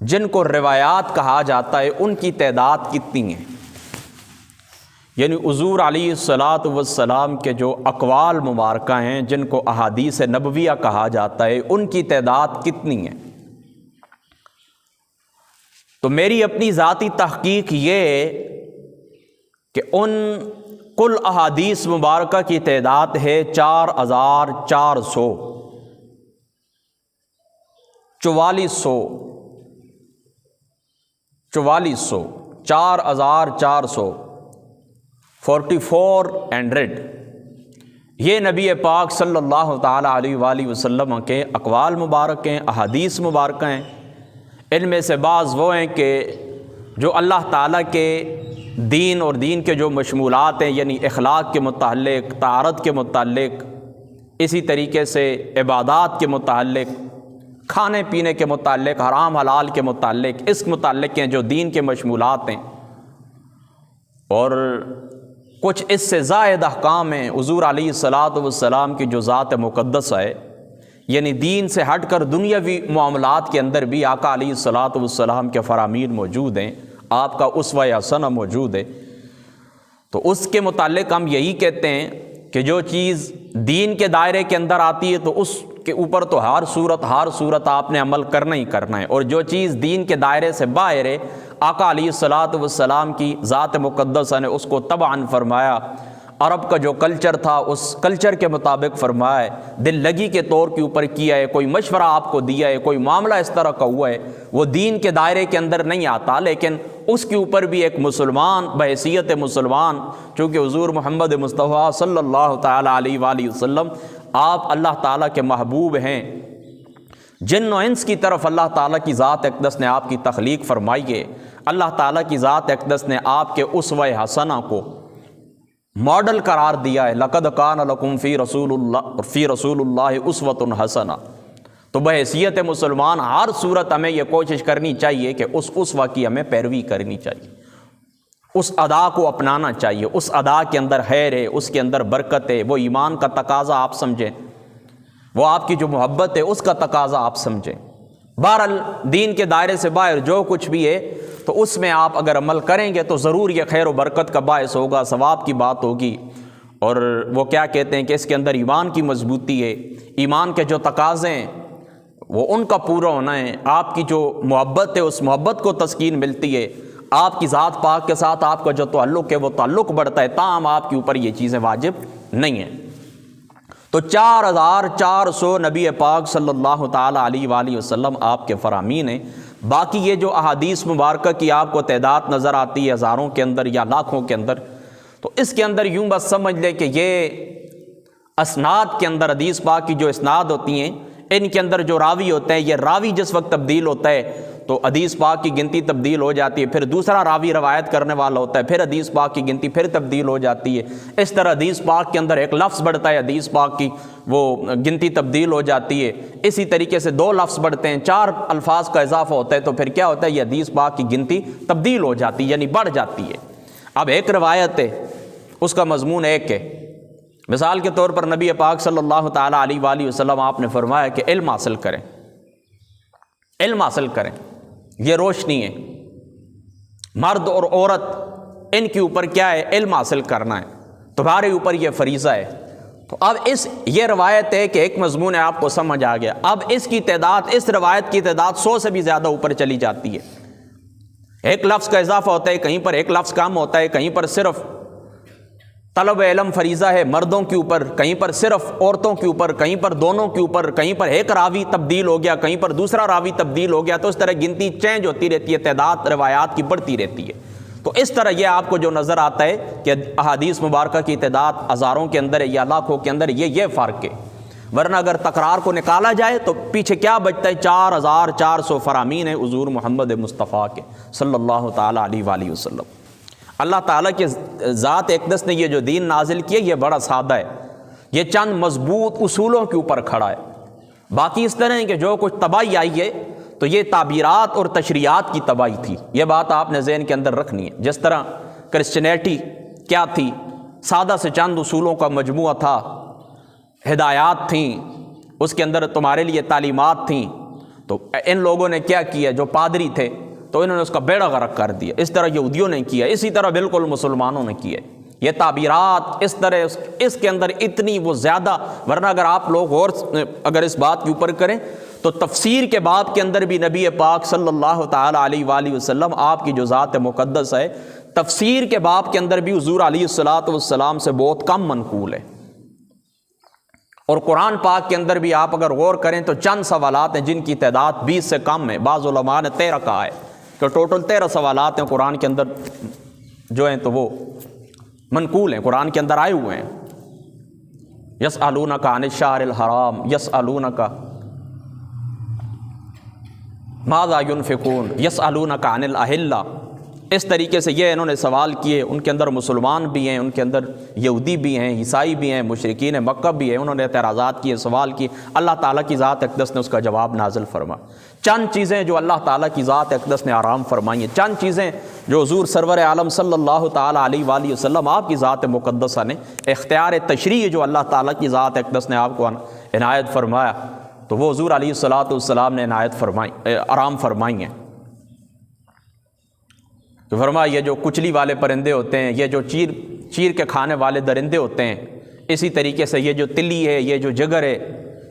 جن کو روایات کہا جاتا ہے ان کی تعداد کتنی ہے؟ یعنی حضور علیہ الصلاۃ والسلام کے جو اقوال مبارکہ ہیں جن کو احادیث نبویہ کہا جاتا ہے ان کی تعداد کتنی ہے؟ تو میری اپنی ذاتی تحقیق یہ ہے کہ ان کل احادیث مبارکہ کی تعداد ہے 4400 4400 یہ نبی پاک صلی اللہ تعالیٰ علیہ وآلہ وسلم کے اقوال مبارک ہیں، احادیث مبارکہ ہیں۔ ان میں سے بعض وہ ہیں کہ جو اللہ تعالیٰ کے دین اور دین کے جو مشمولات ہیں، یعنی اخلاق کے متعلق، طہارت کے متعلق، اسی طریقے سے عبادات کے متعلق، کھانے پینے کے متعلق، حرام حلال کے متعلق، اس متعلق ہیں جو دین کے مشمولات ہیں، اور کچھ اس سے زائد احکام ہیں حضور علیہ الصلاۃ والسلام کی جو ذات مقدس ہے، یعنی دین سے ہٹ کر دنیاوی معاملات کے اندر بھی آقا علیہ الصلاۃ والسلام کے فرامین موجود ہیں، آپ کا اسوہ حسنہ موجود ہے۔ تو اس کے متعلق ہم یہی کہتے ہیں کہ جو چیز دین کے دائرے کے اندر آتی ہے تو اس کے اوپر تو ہر صورت آپ نے عمل کرنا ہی کرنا ہے، اور جو چیز دین کے دائرے سے باہر ہے آقا علیہ الصلاۃ والسلام کی ذات مقدسہ نے اس کو تبعاً فرمایا، عرب کا جو کلچر تھا اس کلچر کے مطابق فرمایا ہے، دل لگی کے طور کے اوپر کیا ہے، کوئی مشورہ آپ کو دیا ہے، کوئی معاملہ اس طرح کا ہوا ہے، وہ دین کے دائرے کے اندر نہیں آتا، لیکن اس کے اوپر بھی ایک مسلمان بحیثیت مسلمان، چونکہ حضور محمد مصطفیٰ صلی اللہ تعالیٰ علیہ وآلہ وسلم آپ اللہ تعالیٰ کے محبوب ہیں، جن و انس کی طرف اللہ تعالیٰ کی ذات اقدس نے آپ کی تخلیق فرمائی ہے، اللہ تعالیٰ کی ذات اقدس نے آپ کے اسوہ حسنہ کو ماڈل قرار دیا ہے، لقد کان لکم فی رسول اللہ اسوۃ حسنہ۔ تو بحیثیت مسلمان ہر صورت ہمیں یہ کوشش کرنی چاہیے کہ اس اسوہ کی ہمیں پیروی کرنی چاہیے، اس ادا کو اپنانا چاہیے، اس ادا کے اندر خیر ہے، اس کے اندر برکت ہے، وہ ایمان کا تقاضا آپ سمجھیں، وہ آپ کی جو محبت ہے اس کا تقاضا آپ سمجھیں۔ بہرحال دین کے دائرے سے باہر جو کچھ بھی ہے تو اس میں آپ اگر عمل کریں گے تو ضرور یہ خیر و برکت کا باعث ہوگا، ثواب کی بات ہوگی، اور وہ کیا کہتے ہیں کہ اس کے اندر ایمان کی مضبوطی ہے، ایمان کے جو تقاضے ہیں وہ ان کا پورا ہونا ہے، آپ کی جو محبت ہے اس محبت کو تسکین ملتی ہے، آپ کی ذات پاک کے ساتھ آپ کا جو تعلق ہے وہ تعلق بڑھتا ہے، تاہم آپ کے اوپر یہ چیزیں واجب نہیں ہیں۔ تو 4400 نبی پاک صلی اللہ تعالیٰ علیہ وآلہ وسلم آپ کے فرامین ہیں۔ باقی یہ جو احادیث مبارکہ کی آپ کو تعداد نظر آتی ہے ہزاروں کے اندر یا لاکھوں کے اندر، تو اس کے اندر یوں بس سمجھ لیں کہ یہ اسناد کے اندر حدیث پاک کی جو اسناد ہوتی ہیں ان کے اندر جو راوی ہوتے ہیں، یہ راوی جس وقت تبدیل ہوتا ہے تو حدیث پاک کی گنتی تبدیل ہو جاتی ہے، پھر دوسرا راوی روایت کرنے والا ہوتا ہے، پھر حدیث پاک کی گنتی پھر تبدیل ہو جاتی ہے، اس طرح حدیث پاک کے اندر ایک لفظ بڑھتا ہے، حدیث پاک کی وہ گنتی تبدیل ہو جاتی ہے، اسی طریقے سے 2 لفظ بڑھتے ہیں، 4 الفاظ کا اضافہ ہوتا ہے تو پھر کیا ہوتا ہے، یہ حدیث پاک کی گنتی تبدیل ہو جاتی ہے، یعنی بڑھ جاتی ہے۔ اب ایک روایت ہے اس کا مضمون ایک ہے، مثال کے طور پر نبی پاک صلی اللہ تعالیٰ علیہ وآلہ وسلم آپ نے فرمایا کہ علم حاصل کریں، علم حاصل کریں، یہ روشنی ہے، مرد اور عورت ان کے اوپر کیا ہے، علم حاصل کرنا ہے، تمہارے اوپر یہ فریضہ ہے۔ تو اب یہ روایت ہے کہ ایک مضمون ہے، آپ کو سمجھ آ گیا، اب اس کی تعداد، اس روایت کی تعداد 100 سے بھی زیادہ اوپر چلی جاتی ہے، ایک لفظ کا اضافہ ہوتا ہے، کہیں پر ایک لفظ کم ہوتا ہے، کہیں پر صرف طلب علم فریضہ ہے مردوں کے اوپر، کہیں پر صرف عورتوں کے اوپر، کہیں پر دونوں کے اوپر، کہیں پر ایک راوی تبدیل ہو گیا، کہیں پر دوسرا راوی تبدیل ہو گیا، تو اس طرح گنتی چینج ہوتی رہتی ہے، تعداد روایات کی بڑھتی رہتی ہے۔ تو اس طرح یہ آپ کو جو نظر آتا ہے کہ احادیث مبارکہ کی تعداد ہزاروں کے اندر ہے یا لاکھوں کے اندر، یہ فرق ہے، ورنہ اگر تکرار کو نکالا جائے تو پیچھے کیا بچتا ہے، 4400 فرامین ہیں حضور محمد مصطفیٰ کے صلی اللہ تعالیٰ علیہ وآلہ وسلم۔ اللہ تعالیٰ کے ذات اقدس نے یہ جو دین نازل کیا یہ بڑا سادہ ہے، یہ چند مضبوط اصولوں کے اوپر کھڑا ہے، باقی اس طرح ہے کہ جو کچھ تباہی آئی ہے تو یہ تعبیرات اور تشریعات کی تباہی تھی، یہ بات آپ نے ذہن کے اندر رکھنی ہے۔ جس طرح کرسچینیٹی کیا تھی، سادہ سے چند اصولوں کا مجموعہ تھا، ہدایات تھیں، اس کے اندر تمہارے لیے تعلیمات تھیں، تو ان لوگوں نے کیا کیا، جو پادری تھے تو انہوں نے اس کا بیڑا غرق کر دیا۔ اس طرح یہودیوں نے کیا، اسی طرح بالکل مسلمانوں نے کیا۔ یہ تعبیرات اس طرح اس کے اندر اتنی وہ زیادہ، ورنہ اگر آپ لوگ اور اگر اس بات کے اوپر کریں تو تفسیر کے باب کے اندر بھی نبی پاک صلی اللہ تعالیٰ علیہ وآلہ وسلم آپ کی جو ذات مقدس ہے، تفسیر کے باب کے اندر بھی حضور علیہ الصلوۃ والسلام سے بہت کم منقول ہے۔ اور قرآن پاک کے اندر بھی آپ اگر غور کریں تو چند سوالات ہیں جن کی تعداد 20 سے کم ہے، بعض علماء نے 13 کہا ہے کہ ٹوٹل 13 سوالات ہیں قرآن کے اندر جو ہیں تو وہ منقول ہیں، قرآن کے اندر آئے ہوئے ہیں۔ یسألونک عن الشہر الحرام، یسألونک ماذا ينفقون، یسألونک عن الأہلہ، اس طریقے سے یہ انہوں نے سوال کیے۔ ان کے اندر مسلمان بھی ہیں، ان کے اندر یہودی بھی ہیں، عیسائی بھی ہیں، مشرکین مکہ بھی ہیں، انہوں نے اعتراضات کیے، سوال کیے۔ اللہ تعالیٰ کی ذات اقدس نے اس کا جواب نازل فرما۔ چند چیزیں جو اللہ تعالیٰ کی ذات اقدس نے آرام فرمائی ہیں، چند چیزیں جو حضور سرور عالم صلی اللہ تعالیٰ علیہ وآلہ وسلم آپ کی ذات مقدسہ نے اختیار تشریع جو اللہ تعالیٰ کی ذات اقدس نے آپ کو عنایت فرمایا، تو وہ حضور علیہ الصلوۃ والسلام نے عنایت فرمائی، آرام فرمائی ہیں۔ تو فرمایا یہ جو کچلی والے پرندے ہوتے ہیں، یہ جو چیر کے کھانے والے درندے ہوتے ہیں، اسی طریقے سے یہ جو تلی ہے، یہ جو جگر ہے،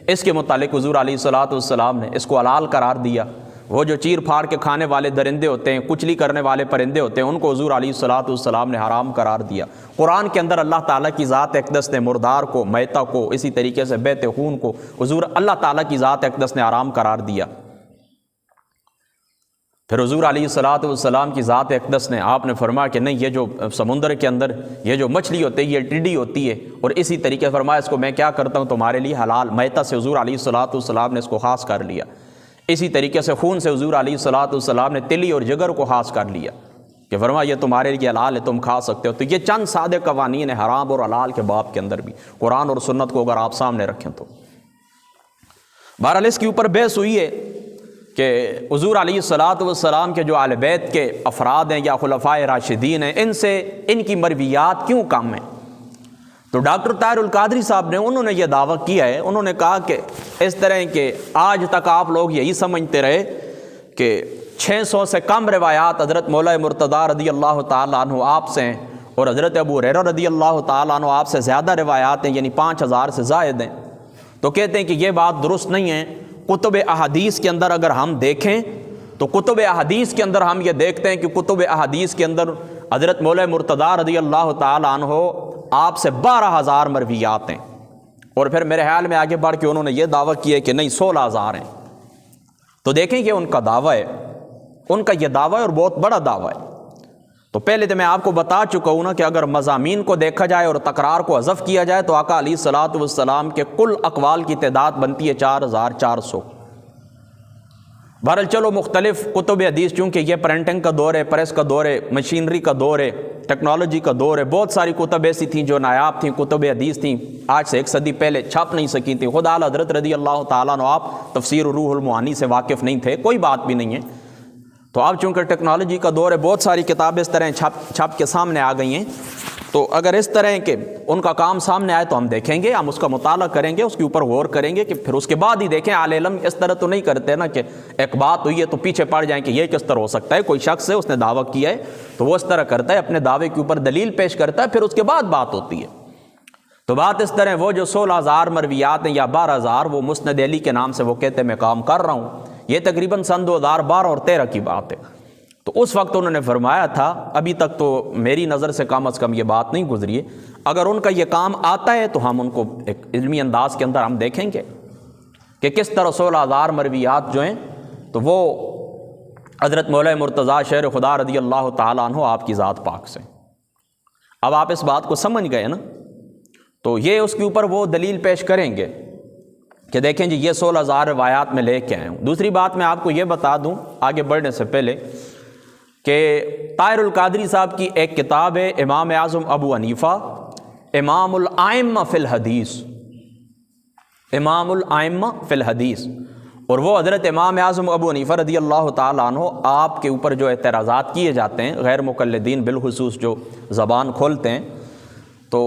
اس کے متعلق حضور علیہ الصلوۃ والسلام نے اس کو حلال قرار دیا۔ وہ جو چیر پھاڑ کے کھانے والے درندے ہوتے ہیں، کچلی کرنے والے پرندے ہوتے ہیں، ان کو حضور علیہ الصلوۃ والسلام نے حرام قرار دیا۔ قرآن کے اندر اللہ تعالیٰ کی ذات اقدس نے مردار کو، میتہ کو، اسی طریقے سے بیت خون کو حضور اللہ تعالیٰ کی ذات اقدس نے حرام قرار دیا۔ پھر حضور علیہ الصلوۃ والسلام کی ذات اقدس نے آپ نے فرمایا کہ نہیں، یہ جو سمندر کے اندر یہ جو مچھلی ہوتی ہے یہ ٹڈی ہوتی ہے، اور اسی طریقے سے فرمایا اس کو میں کیا کرتا ہوں تمہارے لیے حلال، میتہ سے حضور علیہ الصلوۃ والسلام نے اس کو خاص کر لیا۔ اسی طریقے سے خون سے حضور علیہ الصلوۃ والسلام نے تلی اور جگر کو خاص کر لیا کہ فرمایا یہ تمہارے لیے حلال ہے، تم کھا سکتے ہو۔ تو یہ چند سادے قوانین ہیں حرام اور حلال کے باب کے اندر بھی، قرآن اور سنت کو اگر آپ سامنے رکھیں تو۔ بہرحال اس کے اوپر بحث ہوئی ہے کہ حضور علیہ الصلوۃ والسلام کے جو اہل بیت کے افراد ہیں یا خلفائے راشدین ہیں، ان سے ان کی مرویات کیوں کم ہیں؟ تو ڈاکٹر طاہر القادری صاحب نے انہوں نے یہ دعویٰ کیا ہے، انہوں نے کہا کہ اس طرح کہ آج تک آپ لوگ یہی سمجھتے رہے کہ 600 سے کم روایات حضرت مولا مرتضیٰ رضی اللہ تعالیٰ عنہ آپ سے ہیں، اور حضرت ابو ہریرہ رضی اللہ تعالیٰ عنہ آپ سے زیادہ روایات ہیں، یعنی 5000 سے زائد ہیں۔ تو کہتے ہیں کہ یہ بات درست نہیں ہے۔ کتب احادیث کے اندر اگر ہم دیکھیں تو کتب احادیث کے اندر ہم یہ دیکھتے ہیں کہ کتب احادیث کے اندر حضرت مولا مرتضیٰ رضی اللہ تعالیٰ عنہ آپ سے 12000 مرویات ہیں، اور پھر میرے خیال میں آگے بڑھ کے انہوں نے یہ دعویٰ کیا کہ نہیں 16000 ہیں۔ تو دیکھیں یہ ان کا دعویٰ ہے، ان کا یہ دعویٰ ہے اور بہت بڑا دعویٰ ہے۔ تو پہلے تو میں آپ کو بتا چکا ہوں نا کہ اگر مضامین کو دیکھا جائے اور تکرار کو حذف کیا جائے تو آقا علیہ الصلوۃ والسلام کے کل اقوال کی تعداد بنتی ہے 4400۔ بہرحال چلو مختلف کتب حدیث، چونکہ یہ پرنٹنگ کا دور ہے، پریس کا دور ہے، مشینری کا دور ہے، ٹیکنالوجی کا دور ہے، بہت ساری کتب ایسی تھیں جو نایاب تھیں، کتب حدیث تھیں، آج سے 1 صدی پہلے چھپ نہیں سکی تھیں۔ خود اعلیٰ حضرت رضی اللہ تعالیٰ عنہ آپ تفسیر روح المعانی سے واقف نہیں تھے، کوئی بات بھی نہیں ہے۔ تو اب چونکہ ٹیکنالوجی کا دور ہے، بہت ساری کتابیں اس طرح چھپ کے سامنے آ گئی ہیں، تو اگر اس طرح کے ان کا کام سامنے آئے تو ہم دیکھیں گے، ہم اس کا مطالعہ کریں گے، اس کے اوپر غور کریں گے، کہ پھر اس کے بعد ہی دیکھیں۔ اہل علم اس طرح تو نہیں کرتے نا کہ ایک بات ہوئی ہے تو پیچھے پڑ جائیں کہ یہ کس طرح ہو سکتا ہے۔ کوئی شخص ہے اس نے دعویٰ کیا ہے تو وہ اس طرح کرتا ہے، اپنے دعوے کے اوپر دلیل پیش کرتا ہے، پھر اس کے بعد بات ہوتی ہے۔ تو بات اس طرح، وہ جو 16000 مرویات ہیں یا 12000، وہ مسند علی کے نام سے وہ کہتے ہیں میں کام کر رہا ہوں، یہ تقریباً سن 2012 اور 13 کی بات ہے۔ تو اس وقت انہوں نے فرمایا تھا، ابھی تک تو میری نظر سے کم از کم یہ بات نہیں گزری ہے، اگر ان کا یہ کام آتا ہے تو ہم ان کو ایک علمی انداز کے اندر ہم دیکھیں گے کہ کس طرح 16000 مرویات جو ہیں تو وہ حضرت مولا مرتضیٰ شیر خدا رضی اللہ تعالیٰ عنہ آپ کی ذات پاک سے۔ اب آپ اس بات کو سمجھ گئے نا، تو یہ اس کے اوپر وہ دلیل پیش کریں گے کہ دیکھیں جی یہ 16000 روایات میں لے کے آئے ہوں۔ دوسری بات میں آپ کو یہ بتا دوں آگے بڑھنے سے پہلے کہ طاہر القادری صاحب کی ایک کتاب ہے امام اعظم ابو حنیفہ امام الائمہ فی الحدیث، امام الائمہ فی الحدیث، اور وہ حضرت امام اعظم ابو حنیفہ رضی اللہ تعالیٰ عنہ آپ کے اوپر جو اعتراضات کیے جاتے ہیں، غیر مقلدین بالخصوص جو زبان کھولتے ہیں، تو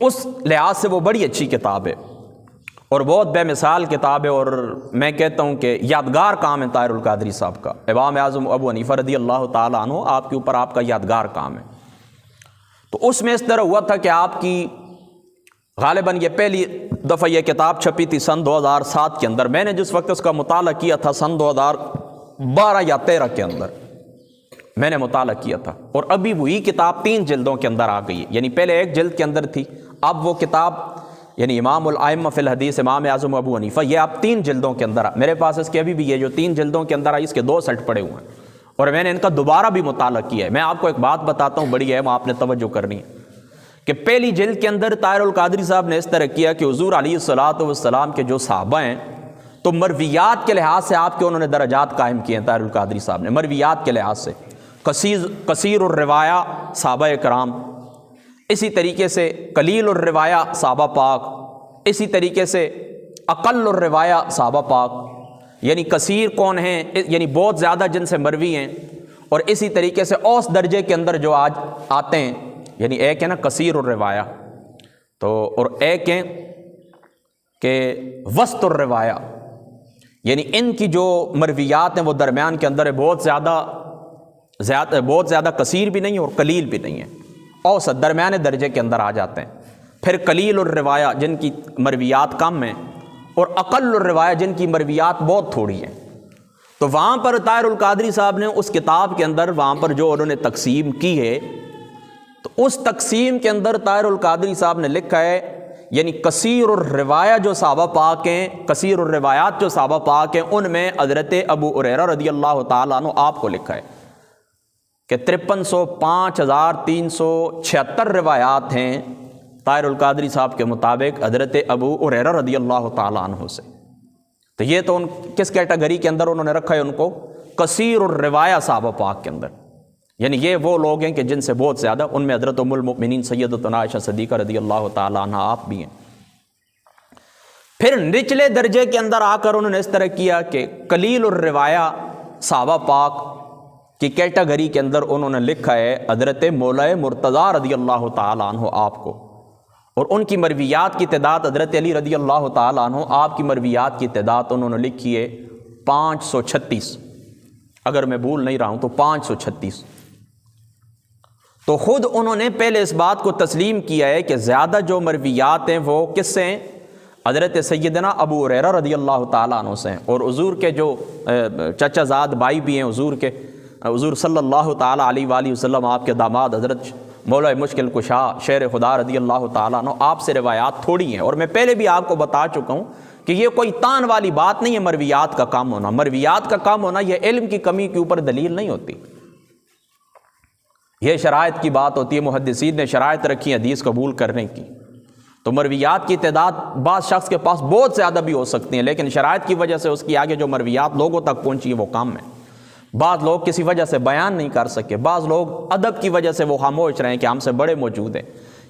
اس لحاظ سے وہ بڑی اچھی کتاب ہے۔ اور بہت بے مثال کتاب ہے، اور میں کہتا ہوں کہ یادگار کام ہے طاہر القادری صاحب کا۔ امام اعظم ابو حنیفہ رضی اللہ تعالیٰ عنہ آپ کے اوپر آپ کا یادگار کام ہے۔ تو اس میں اس طرح ہوا تھا کہ آپ کی غالباً یہ پہلی دفعہ یہ کتاب چھپی تھی سن 2007 کے اندر۔ میں نے جس وقت اس کا مطالعہ کیا تھا سن 2012 یا 13 کے اندر میں نے مطالعہ کیا تھا، اور ابھی وہی کتاب 3 جلدوں کے اندر آ گئی ہے۔ یعنی پہلے 1 جلد کے اندر تھی، اب وہ کتاب یعنی امام الائمہ فی الحدیث امام اعظم ابو حنیفہ یہ اب 3 جلدوں کے اندر میرے پاس اس کے ابھی بھی یہ جو 3 جلدوں کے اندر آئی اس کے 2 سیٹ پڑے ہوئے ہیں، اور میں نے ان کا دوبارہ بھی مطالعہ کیا ہے۔ میں آپ کو ایک بات بتاتا ہوں بڑی اہم، آپ نے توجہ کرنی ہے کہ پہلی جلد کے اندر طاہر القادری صاحب نے اس طرح کیا کہ حضور علیہ الصلوۃ والسلام کے جو صحابہ ہیں تو مرویات کے لحاظ سے آپ کے انہوں نے درجات قائم کیے ہیں۔ طاہر القادری صاحب نے مرویات کے لحاظ سے کثیر الروایہ صحابہ کرام، اسی طریقے سے قلیل الروایہ صحابہ پاک، اسی طریقے سے اقل الروایہ صحابہ پاک، یعنی کثیر کون ہیں یعنی بہت زیادہ جن سے مروی ہیں، اور اسی طریقے سے اوسط درجے کے اندر جو آج آتے ہیں، یعنی ایک ہے نا کثیر الروایہ تو، اور ایک ہے کہ وسط الروایہ، یعنی ان کی جو مرویات ہیں وہ درمیان کے اندر ہے، بہت زیادہ کثیر بھی نہیں ہے اور قلیل بھی نہیں ہے، اوسط درمیانے درجے کے اندر آ جاتے ہیں۔ پھر قلیل الروایہ جن کی مرویات کم ہیں، اور اقل الروایہ جن کی مرویات بہت تھوڑی ہیں۔ تو وہاں پر طاہر القادری صاحب نے اس کتاب کے اندر وہاں پر جو انہوں نے تقسیم کی ہے، تو اس تقسیم کے اندر طاہر القادری صاحب نے لکھا ہے یعنی کثیر الروایہ جو صحابہ پاک ہیں، کثیر الروایات جو صحابہ پاک ہیں، ان میں حضرت ابو ہریرہ رضی اللہ تعالیٰ عنہ آپ کو لکھا ہے کہ 530376 روایات ہیں طاہر القادری صاحب کے مطابق حضرت ابو ہریرہ رضی اللہ تعالیٰ عنہ سے۔ تو یہ تو ان کس کیٹیگری کے اندر انہوں نے رکھا ہے ان کو؟ کثیر الروایہ صحابہ پاک کے اندر، یعنی یہ وہ لوگ ہیں کہ جن سے بہت زیادہ، ان میں حضرت ام المؤمنین سیدتنا عائشہ صدیقہ رضی اللہ تعالیٰ عنہ آپ بھی ہیں۔ پھر نچلے درجے کے اندر آ کر انہوں نے اس طرح کیا کہ قلیل الروایہ صحابہ پاک کی کیٹیگری کے اندر انہوں نے لکھا ہے حضرت مولا مرتضیٰ رضی اللہ تعالیٰ عنہ آپ کو، اور ان کی مرویات کی تعداد حضرت علی رضی اللہ تعالیٰ عنہ آپ کی مرویات کی تعداد انہوں نے لکھی ہے 536، اگر میں بھول نہیں رہا ہوں تو 536۔ تو خود انہوں نے پہلے اس بات کو تسلیم کیا ہے کہ زیادہ جو مرویات ہیں وہ کس سے ہیں؟ حضرت سیدنا ابو ہریرہ رضی اللہ تعالیٰ عنہ سے ہیں، اور حضور کے جو چچا زاد بھائی بھی ہیں حضور کے، حضور صلی اللہ تعالیٰ علیہ وآلہ وسلم آپ کے داماد حضرت مولا مشکل کشا شیر خدا رضی اللہ تعالیٰ عنہ آپ سے روایات تھوڑی ہیں۔ اور میں پہلے بھی آپ کو بتا چکا ہوں کہ یہ کوئی تان والی بات نہیں ہے مرویات کا کام ہونا، مرویات کا کام ہونا یہ علم کی کمی کے اوپر دلیل نہیں ہوتی، یہ شرائط کی بات ہوتی ہے۔ محدثین نے شرائط رکھی حدیث قبول کرنے کی، تو مرویات کی تعداد بعض شخص کے پاس بہت زیادہ بھی ہو سکتی ہیں، لیکن شرائط کی وجہ سے اس کی آگے جو مرویات لوگوں تک پہنچی ہے وہ کم ہے۔ بعض لوگ کسی وجہ سے بیان نہیں کر سکے، بعض لوگ ادب کی وجہ سے وہ خاموش رہے ہیں کہ ہم سے بڑے موجود ہیں،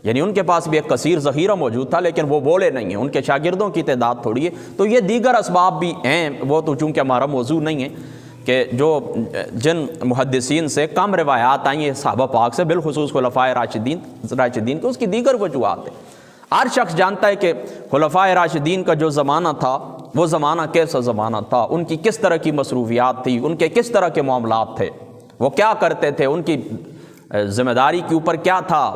یعنی ان کے پاس بھی ایک کثیر ذخیرہ موجود تھا لیکن وہ بولے نہیں ہیں، ان کے شاگردوں کی تعداد تھوڑی ہے۔ تو یہ دیگر اسباب بھی ہیں، وہ تو چونکہ ہمارا موضوع نہیں ہے کہ جو جن محدثین سے کم روایات آئی ہیں صحابہ پاک سے، بالخصوص خلفائے راشدین کے، اس کی دیگر وجوہات ہیں۔ ہر شخص جانتا ہے کہ خلفائے راشدین کا جو زمانہ تھا وہ زمانہ کیسا زمانہ تھا، ان کی کس طرح کی مصروفیات تھی، ان کے کس طرح کے معاملات تھے، وہ کیا کرتے تھے، ان کی ذمہ داری کے اوپر کیا تھا،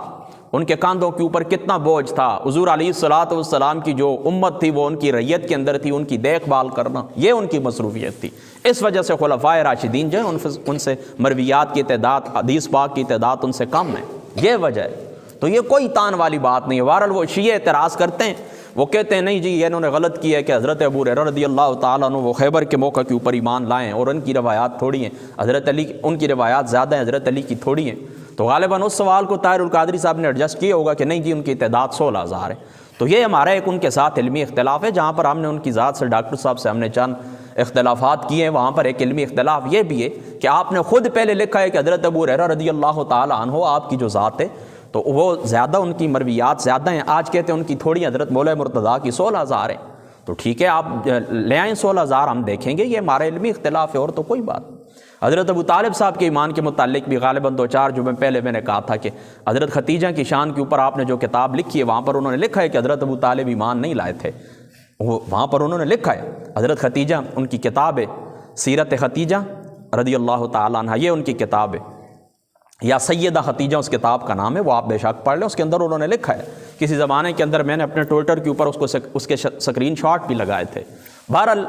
ان کے کاندھوں کے اوپر کتنا بوجھ تھا۔ حضور علیہ الصلوۃ والسلام کی جو امت تھی وہ ان کی رعیت کے اندر تھی، ان کی دیکھ بھال کرنا یہ ان کی مصروفیت تھی۔ اس وجہ سے خلفائے راشدین جو ہیں ان سے مرویات کی تعداد، حدیث پاک کی تعداد ان سے کم ہے، یہ وجہ ہے۔ تو یہ کوئی تان والی بات نہیں ہے۔ بہرحال وہ شیعہ اعتراض کرتے ہیں، وہ کہتے ہیں نہیں جی یہ انہوں نے غلط کیا ہے کہ حضرت ابو ہریرہ رضی اللہ تعالیٰ عنہ وہ خیبر کے موقع کے اوپر ایمان لائیں اور ان کی روایات تھوڑی ہیں، حضرت علی ان کی روایات زیادہ ہیں، حضرت علی کی تھوڑی ہیں۔ تو غالباً اس سوال کو طاہر القادری صاحب نے ایڈجسٹ کیا ہوگا کہ نہیں جی ان کی تعداد 16,000 ہے۔ تو یہ ہمارا ایک ان کے ساتھ علمی اختلاف ہے، جہاں پر ہم نے ان کی ذات سے ڈاکٹر صاحب سے ہم نے چند اختلافات کیے ہیں، وہاں پر ایک علمی اختلاف یہ بھی ہے کہ آپ نے خود پہلے لکھا ہے کہ حضرت ابو ہریرہ رضی اللہ تعالیٰ عنہ آپ کی جو ذات ہے تو وہ زیادہ، ان کی مرویات زیادہ ہیں، آج کہتے ہیں ان کی تھوڑی، حضرت مولا مرتضیٰ کی 16,000 ہیں۔ تو ٹھیک ہے آپ لے آئیں 16,000، ہم دیکھیں گے، یہ ہمارا علمی اختلاف ہے اور تو کوئی بات۔ حضرت ابو طالب صاحب کے ایمان کے متعلق بھی غالباً 2-4 جو پہلے میں نے کہا تھا کہ حضرت ختیجہ کی شان کے اوپر آپ نے جو کتاب لکھی ہے وہاں پر انہوں نے لکھا ہے کہ حضرت ابو طالب ایمان نہیں لائے تھے، وہاں پر انہوں نے لکھا ہے، حضرت ختیجہ، ان کی کتاب ہے سیرت ختیجہ رضی اللہ تعالیٰ عنہ، یہ ان کی کتاب ہے، یا سیدہ ختیجہ اس کتاب کا نام ہے، وہ آپ بے شک پڑھ لیں۔ اس کے اندر انہوں نے لکھا ہے، کسی زمانے کے اندر میں نے اپنے ٹویٹر کے اوپر اس کے سکرین شاٹ بھی لگائے تھے۔ بہرحال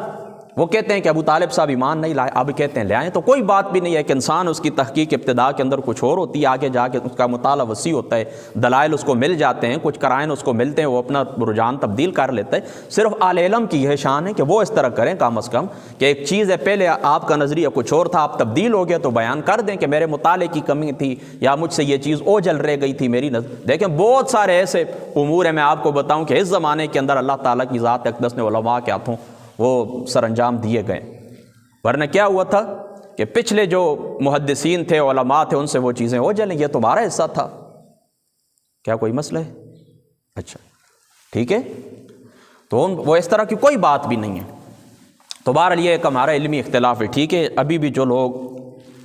وہ کہتے ہیں کہ ابو طالب صاحب ایمان نہیں لائے، اب کہتے ہیں لے آئیں، تو کوئی بات بھی نہیں ہے کہ انسان اس کی تحقیق ابتدا کے اندر کچھ اور ہوتی ہے، آگے جا کے اس کا مطالعہ وسیع ہوتا ہے، دلائل اس کو مل جاتے ہیں، کچھ قرائن اس کو ملتے ہیں، وہ اپنا رجحان تبدیل کر لیتا ہے۔ صرف اہل علم کی یہ شان ہے کہ وہ اس طرح کریں کم از کم، کہ ایک چیز ہے پہلے آپ کا نظریہ کچھ اور تھا، آپ تبدیل ہو گیا تو بیان کر دیں کہ میرے مطالعے کی کمی تھی یا مجھ سے یہ چیز اوجھل رہ گئی تھی میری نظر۔ دیکھیں بہت سارے ایسے امور ہیں، میں آپ کو بتاؤں کہ اس زمانے کے اندر اللہ تعالیٰ کی ذات اقدس نے علماء کے ہاتھوں وہ سر انجام دیے گئے، ورنہ کیا ہوا تھا کہ پچھلے جو محدثین تھے، علماء تھے، ان سے وہ چیزیں ہو جلیں، یہ تمہارا حصہ تھا، کیا کوئی مسئلہ ہے؟ اچھا ٹھیک ہے، تو وہ اس طرح کی کوئی بات بھی نہیں ہے۔ تو بہرحال یہ ایک ہمارا علمی اختلاف ہے، ٹھیک ہے۔ ابھی بھی جو لوگ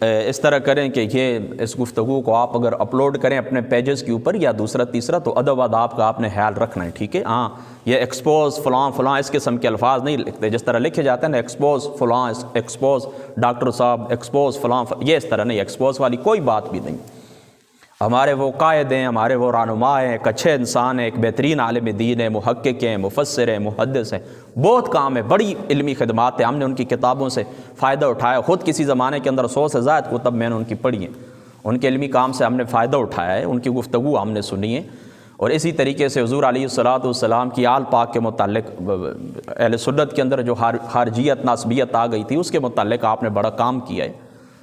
اس طرح کریں کہ یہ اس گفتگو کو آپ اگر اپلوڈ کریں اپنے پیجز کے اوپر یا دوسرا تیسرا، تو ادب آداب کا آپ نے خیال رکھنا ہے، ٹھیک ہے۔ ہاں یہ ایکسپوز فلاں فلاں اس قسم کے الفاظ نہیں لکھتے، جس طرح لکھے جاتے ہیں نا، ایکسپوز فلاں، ایکسپوز ڈاکٹر صاحب، ایکسپوز فلاں، یہ اس طرح نہیں، ایکسپوز والی کوئی بات بھی نہیں۔ ہمارے وہ قائد ہیں، ہمارے وہ رہنما ہیں، ایک اچھے انسان ہیں، ایک بہترین عالم دین ہے، محقق ہیں، مفسر ہیں، محدث ہیں، بہت کام ہے، بڑی علمی خدمات ہیں، ہم نے ان کی کتابوں سے فائدہ اٹھایا، خود کسی زمانے کے اندر 100 سے زائد کتب میں نے ان کی پڑھی ہیں، ان کے علمی کام سے ہم نے فائدہ اٹھایا ہے، ان کی گفتگو ہم نے سنی ہے۔ اور اسی طریقے سے حضور علیہ الصلوۃ والسلام کی آل پاک کے متعلق اہل سنت کے اندر جو خارجیت ناسبیت آ گئی تھی، اس کے متعلق آپ نے بڑا کام کیا ہے،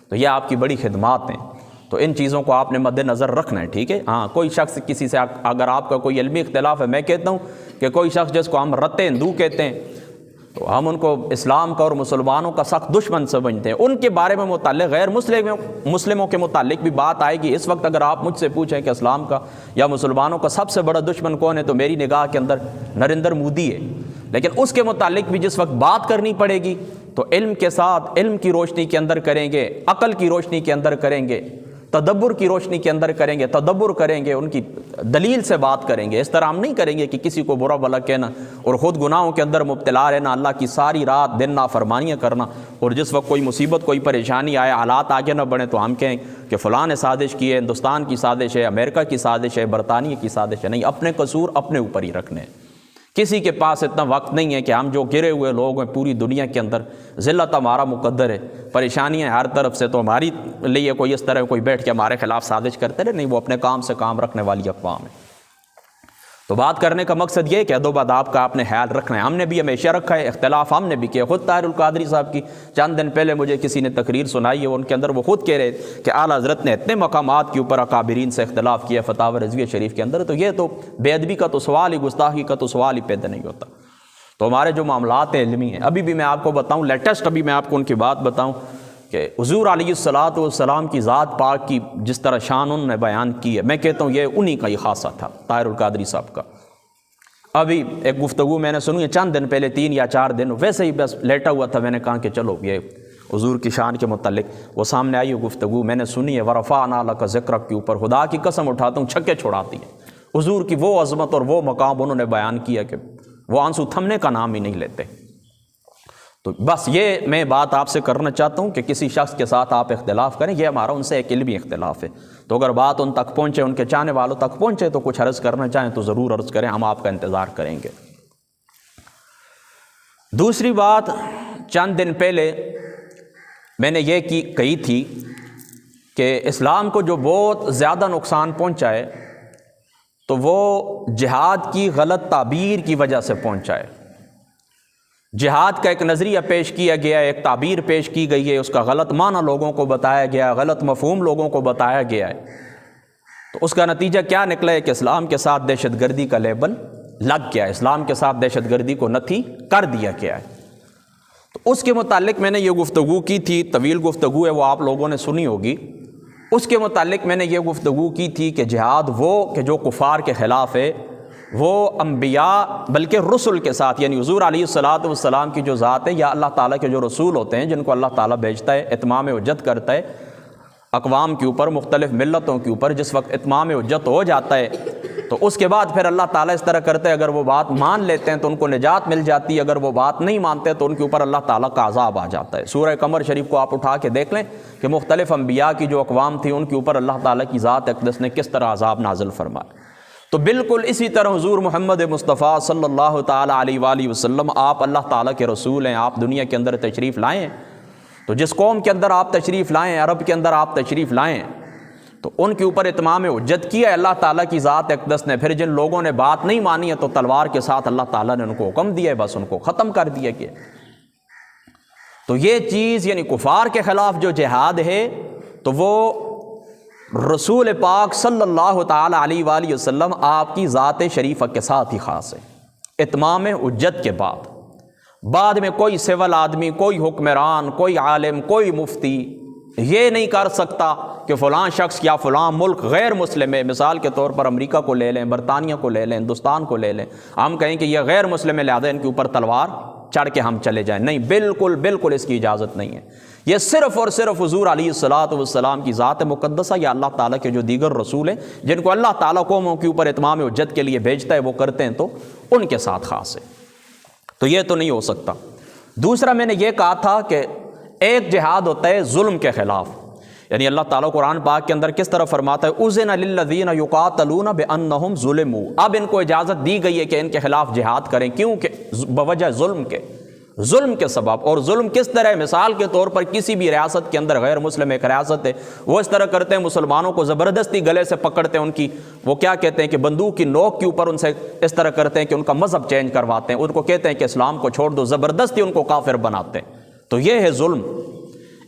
تو یہ آپ کی بڑی خدمات ہیں، تو ان چیزوں کو آپ نے مد نظر رکھنا ہے، ٹھیک ہے۔ ہاں کوئی شخص کسی سے اگر آپ کا کوئی علمی اختلاف ہے، میں کہتا ہوں کہ کوئی شخص جس کو ہم رت ہندو کہتے ہیں، تو ہم ان کو اسلام کا اور مسلمانوں کا سخت دشمن سمجھتے ہیں، ان کے بارے میں متعلق غیر مسلموں کے متعلق بھی بات آئے گی۔ اس وقت اگر آپ مجھ سے پوچھیں کہ اسلام کا یا مسلمانوں کا سب سے بڑا دشمن کون ہے، تو میری نگاہ کے اندر نریندر مودی ہے، لیکن اس کے متعلق بھی جس وقت بات کرنی پڑے گی تو علم کے ساتھ، علم کی روشنی کے اندر کریں گے، عقل کی روشنی کے اندر کریں گے، تدبر کی روشنی کے اندر کریں گے، تدبر کریں گے، ان کی دلیل سے بات کریں گے۔ اس طرح ہم نہیں کریں گے کہ کسی کو برا بھلا کہنا اور خود گناہوں کے اندر مبتلا رہنا، اللہ کی ساری رات دن نافرمانیاں کرنا، اور جس وقت کوئی مصیبت کوئی پریشانی آئے، حالات آگے نہ بڑھیں تو ہم کہیں کہ فلاں نے سازش کی ہے، ہندوستان کی سازش ہے، امریکہ کی سازش ہے، برطانیہ کی سازش ہے۔ نہیں، اپنے قصور اپنے اوپر ہی رکھنے ہیں۔ کسی کے پاس اتنا وقت نہیں ہے کہ ہم جو گرے ہوئے لوگ ہیں پوری دنیا کے اندر، ذلت ہمارا مقدر ہے، پریشانیاں ہر طرف سے، تو ہماری لیے کوئی اس طرح کوئی بیٹھ کے ہمارے خلاف سازش کرتے رہے، نہیں، وہ اپنے کام سے کام رکھنے والی اقوام ہے۔ تو بات کرنے کا مقصد یہ ہے کہ ادب آداب کا آپ نے خیال رکھنا ہے، ہم نے بھی ہمیشہ رکھا ہے، اختلاف ہم نے بھی کیا۔ خود طاہر القادری صاحب کی چند دن پہلے مجھے کسی نے تقریر سنائی ہے، ان کے اندر وہ خود کہہ رہے کہ اعلیٰ حضرت نے اتنے مقامات کے اوپر اکابرین سے اختلاف کیا فتاوی رضویہ شریف کے اندر، تو یہ تو بے ادبی کا تو سوال ہی، گستاخی کا تو سوال ہی پیدا نہیں ہوتا۔ تو ہمارے جو معاملات ہیں علمی ہیں، ابھی بھی میں آپ کو بتاؤں لیٹسٹ، ابھی میں آپ کو ان کی بات بتاؤں کہ حضور علیہ الصلوۃ والسلام کی ذات پاک کی جس طرح شان انہوں نے بیان کی ہے، میں کہتا ہوں یہ انہی کا ہی خاصہ تھا، طاہر القادری صاحب کا۔ ابھی ایک گفتگو میں نے سنی ہے چند دن پہلے، 3 یا 4 دن، ویسے ہی بس لیٹا ہوا تھا، میں نے کہا کہ چلو یہ حضور کی شان کے متعلق وہ سامنے آئی گفتگو میں نے سنی ہے، ورفعنا لک ذکرک کے اوپر، خدا کی قسم اٹھاتا ہوں چھکے چھوڑاتی ہے، حضور کی وہ عظمت اور وہ مقام انہوں نے بیان کیا کہ وہ آنسو تھمنے کا نام ہی نہیں لیتے۔ تو بس یہ میں بات آپ سے کرنا چاہتا ہوں کہ کسی شخص کے ساتھ آپ اختلاف کریں، یہ ہمارا ان سے ایک علمی اختلاف ہے، تو اگر بات ان تک پہنچے، ان کے چاہنے والوں تک پہنچے، تو کچھ عرض کرنا چاہیں تو ضرور عرض کریں، ہم آپ کا انتظار کریں گے۔ دوسری بات، چند دن پہلے میں نے یہ کہی تھی کہ اسلام کو جو بہت زیادہ نقصان پہنچا ہے تو وہ جہاد کی غلط تعبیر کی وجہ سے پہنچا ہے۔ جہاد کا ایک نظریہ پیش کیا گیا ہے، ایک تعبیر پیش کی گئی ہے، اس کا غلط معنی لوگوں کو بتایا گیا ہے، غلط مفہوم لوگوں کو بتایا گیا ہے، تو اس کا نتیجہ کیا نکلا ہے کہ اسلام کے ساتھ دہشت گردی کا لیبل لگ گیا ہے، اسلام کے ساتھ دہشت گردی کو نفی کر دیا گیا ہے۔ تو اس کے متعلق میں نے یہ گفتگو کی تھی، طویل گفتگو ہے، وہ آپ لوگوں نے سنی ہوگی۔ اس کے متعلق میں نے یہ گفتگو کی تھی کہ جہاد وہ کہ جو کفار کے خلاف ہے، وہ انبیاء بلکہ رسل کے ساتھ، یعنی حضور علیہ الصلوۃ والسلام کی جو ذات ہے، یا اللہ تعالیٰ کے جو رسول ہوتے ہیں جن کو اللہ تعالیٰ بھیجتا ہے، اتمام حجت کرتا ہے اقوام کے اوپر، مختلف ملتوں کے اوپر، جس وقت اتمام حجت ہو جاتا ہے تو اس کے بعد پھر اللہ تعالیٰ اس طرح کرتے ہیں، اگر وہ بات مان لیتے ہیں تو ان کو نجات مل جاتی ہے، اگر وہ بات نہیں مانتے تو ان کے اوپر اللہ تعالیٰ کا عذاب آ جاتا ہے۔ سورہ قمر شریف کو آپ اٹھا کے دیکھ لیں کہ مختلف انبیاء کی جو اقوام تھی ان کے اوپر اللہ تعالیٰ کی ذات اقدس نے کس طرح عذاب نازل فرمایا۔ تو بالکل اسی طرح حضور محمد مصطفیٰ صلی اللہ تعالیٰ علیہ وآلہ وسلم، آپ اللہ تعالیٰ کے رسول ہیں، آپ دنیا کے اندر تشریف لائے ہیں۔ تو جس قوم کے اندر آپ تشریف لائیں، عرب کے اندر آپ تشریف لائیں، تو ان کے اوپر اتمام حجت کیا ہے اللہ تعالیٰ کی ذات اقدس نے۔ پھر جن لوگوں نے بات نہیں مانی ہے تو تلوار کے ساتھ اللہ تعالیٰ نے ان کو حکم دیا ہے، بس ان کو ختم کر دیا کہ تو یہ چیز یعنی کفار کے خلاف جو جہاد ہے تو وہ رسول پاک صلی اللہ تعالیٰ علیہ وآلہ وسلم آپ کی ذات شریفہ کے ساتھ ہی خاص ہے۔ اتمام حجت کے بعد میں کوئی سول آدمی، کوئی حکمران، کوئی عالم، کوئی مفتی یہ نہیں کر سکتا کہ فلاں شخص یا فلاں ملک غیر مسلم ہے۔ مثال کے طور پر امریکہ کو لے لیں، برطانیہ کو لے لیں، ہندوستان کو لے لیں، ہم کہیں کہ یہ غیر مسلم ہے لہذا ان کے اوپر تلوار چڑھ کے ہم چلے جائیں، نہیں، بالکل اس کی اجازت نہیں ہے۔ یہ صرف اور صرف حضور علیہ الصلوۃ والسلام کی ذات مقدسہ یا اللہ تعالیٰ کے جو دیگر رسول ہیں جن کو اللہ تعالیٰ قوموں کے اوپر اتمام حجت کے لیے بھیجتا ہے وہ کرتے ہیں تو ان کے ساتھ خاص ہے، تو یہ تو نہیں ہو سکتا۔ دوسرا میں نے یہ کہا تھا کہ ایک جہاد ہوتا ہے ظلم کے خلاف، یعنی اللہ تعالیٰ قرآن پاک کے اندر کس طرح فرماتا ہے اذن للذین یقاتلون بانہم ظلموا، اب ان کو اجازت دی گئی ہے کہ ان کے خلاف جہاد کریں، کیوں کہ بوجہ ظلم کے سبب۔ اور ظلم کس طرح ہے؟ مثال کے طور پر کسی بھی ریاست کے اندر غیر مسلم ایک ریاست ہے، وہ اس طرح کرتے ہیں مسلمانوں کو زبردستی گلے سے پکڑتے ہیں، ان کی وہ کیا کہتے ہیں کہ بندوق کی نوک کے اوپر ان سے اس طرح کرتے ہیں کہ ان کا مذہب چینج کرواتے ہیں، ان کو کہتے ہیں کہ اسلام کو چھوڑ دو، زبردستی ان کو کافر بناتے ہیں، تو یہ ہے ظلم۔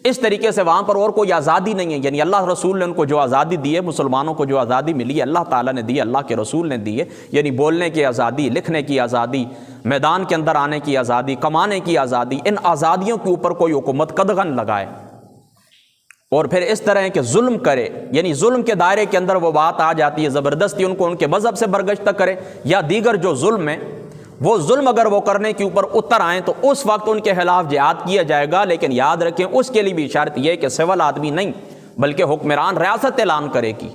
اس طریقے سے وہاں پر اور کوئی آزادی نہیں ہے، یعنی اللہ رسول نے ان کو جو آزادی دی ہے، مسلمانوں کو جو آزادی ملی ہے اللہ تعالیٰ نے دی ہے، اللہ کے رسول نے دی ہے، یعنی بولنے کی آزادی، لکھنے کی آزادی، میدان کے اندر آنے کی آزادی، کمانے کی آزادی، ان آزادیوں کے اوپر کوئی حکومت قدغن لگائے اور پھر اس طرح کہ ظلم کرے، یعنی ظلم کے دائرے کے اندر وہ بات آ جاتی ہے زبردستی ان کو ان کے مذہب سے برگشتہ کرے، یا دیگر جو ظلم ہے وہ ظلم اگر وہ کرنے کے اوپر اتر آئیں تو اس وقت ان کے خلاف جہاد کیا جائے گا، لیکن یاد رکھیں اس کے لیے بھی شرط یہ کہ سول آدمی نہیں بلکہ حکمران ریاست اعلان کرے گی،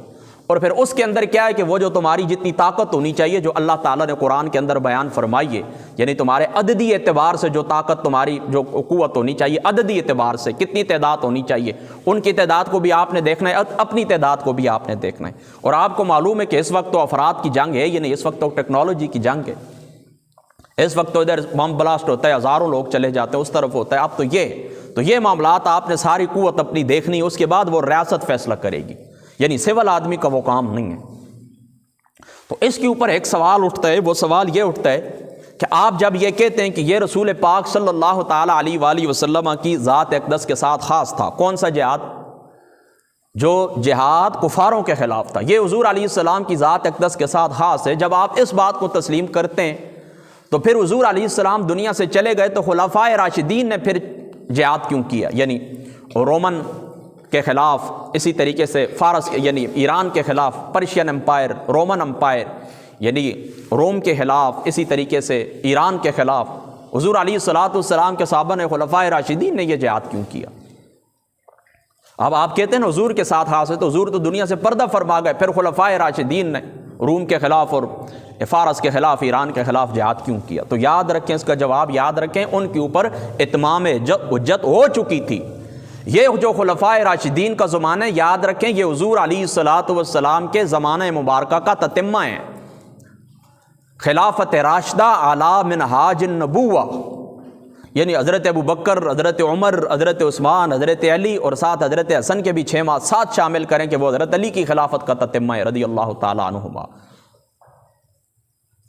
اور پھر اس کے اندر کیا ہے کہ وہ جو تمہاری جتنی طاقت ہونی چاہیے جو اللہ تعالیٰ نے قرآن کے اندر بیان فرمائی ہے، یعنی تمہارے عددی اعتبار سے جو طاقت تمہاری جو قوت ہونی چاہیے، عددی اعتبار سے کتنی تعداد ہونی چاہیے، ان کی تعداد کو بھی آپ نے دیکھنا ہے، اپنی تعداد کو بھی آپ نے دیکھنا ہے۔ اور آپ کو معلوم ہے کہ اس وقت تو افراد کی جنگ ہے، یعنی اس وقت تو ٹیکنالوجی کی جنگ ہے، اس وقت تو ادھر بم بلاسٹ ہوتا ہے، ہزاروں لوگ چلے جاتے ہیں، اس طرف ہوتا ہے۔ اب تو یہ معاملات آپ نے ساری قوت اپنی دیکھنی، اس کے بعد وہ ریاست فیصلہ کرے گی، یعنی سول آدمی کا وہ کام نہیں ہے۔ تو اس کے اوپر ایک سوال اٹھتا ہے، وہ سوال یہ اٹھتا ہے کہ آپ جب یہ کہتے ہیں کہ یہ رسول پاک صلی اللہ تعالیٰ علیہ وآلہ وسلم کی ذات اقدس کے ساتھ خاص تھا، کون سا جہاد؟ جو جہاد کفاروں کے خلاف تھا، یہ حضور علیہ السلام کی ذات اقدس کے ساتھ خاص ہے۔ جب آپ اس بات کو تسلیم کرتے ہیں تو پھر حضور علیہ السلام دنیا سے چلے گئے تو خلفائے راشدین نے پھر جہاد کیوں کیا؟ یعنی رومن کے خلاف، اسی طریقے سے فارس یعنی ایران کے خلاف، پرشین امپائر، رومن امپائر یعنی روم کے خلاف، اسی طریقے سے ایران کے خلاف حضور علیہ السلام کے صحابہ نے، خلفائے راشدین نے یہ جہاد کیوں کیا؟ اب آپ کہتے ہیں نا حضور کے ساتھ خاص ہے، تو حضور تو دنیا سے پردہ فرما گئے، پھر خلفائے راشدین نے روم کے خلاف اور فارس کے خلاف، ایران کے خلاف جہاد کیوں کیا؟ تو یاد رکھیں، اس کا جواب یاد رکھیں، ان کے اوپر اتمام حجت ہو چکی تھی۔ یہ جو خلفائے راشدین کا زمانہ ہے، یاد رکھیں یہ حضور علیہ السلام کے زمانہ مبارکہ کا تتمہ ہے۔ خلافت راشدہ اعلیٰ منہاج النبوہ، یعنی حضرت ابوبکر، حضرت عمر، حضرت عثمان، حضرت علی اور ساتھ حضرت حسن کے بھی 6 ماہ ساتھ شامل کریں کہ وہ حضرت علی کی خلافت کا تتمہ ہے رضی اللہ تعالیٰ عنہما۔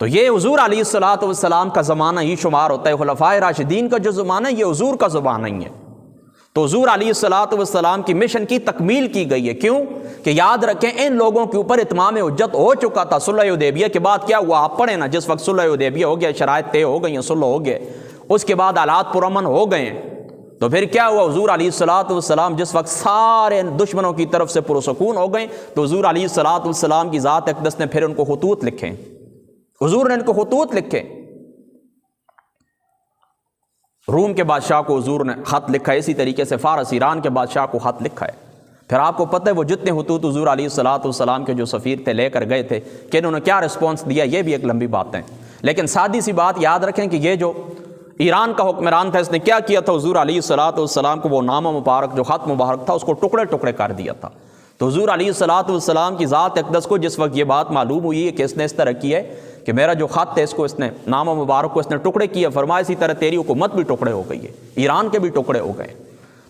تو یہ حضور علیہ السلام کا زمانہ ہی شمار ہوتا ہے۔ خلفائے راشدین کا جو زمانہ ہے یہ حضور کا زمانہ ہی ہے۔ تو حضور علیہ السلام کی مشن کی تکمیل کی گئی ہے، کیوں کہ یاد رکھیں ان لوگوں کے اوپر اتمام حجت ہو چکا تھا۔ صلح حدیبیہ کے بعد کیا ہوا آپ پڑھیں نا، جس وقت صلح حدیبیہ ہو گیا، شرائط طے ہو گئی ہیں، صلح ہو گئے، اس کے بعد حالات پرامن ہو گئے ہیں، تو پھر کیا ہوا؟ حضور علیہ السلام جس وقت سارے دشمنوں کی طرف سے پرسکون ہو گئے تو حضور علیہ السلام کی ذات اقدس نے پھر ان کو خطوط لکھے، حضور نے ان کو خطوط لکھے۔ روم کے بادشاہ کو حضور نے خط لکھا ہے، اسی طریقے سے فارس ایران کے بادشاہ کو خط لکھا ہے، پھر آپ کو پتہ ہے وہ جتنے خطوط حضور علیہ الصلوۃ والسلام کے جو سفیر تھے لے کر گئے تھے کہ انہوں نے کیا رسپانس دیا، یہ بھی ایک لمبی بات ہے، لیکن سادی سی بات یاد رکھیں کہ یہ جو ایران کا حکمران تھا اس نے کیا کیا تھا، حضور علیہ الصلوۃ والسلام کو وہ نامہ مبارک جو خط مبارک تھا اس کو ٹکڑے ٹکڑے کر دیا تھا۔ تو حضور علیہ الصلوۃ والسلام کی ذات اقدس کو جس وقت یہ بات معلوم ہوئی ہے کہ اس نے اس طرح کی ہے کہ میرا جو خط ہے اس کو اس نے نامہ مبارک کو اس نے ٹکڑے کیے، فرمایا اسی طرح تیری حکومت بھی ٹکڑے ہو گئی ہے، ایران کے بھی ٹکڑے ہو گئے۔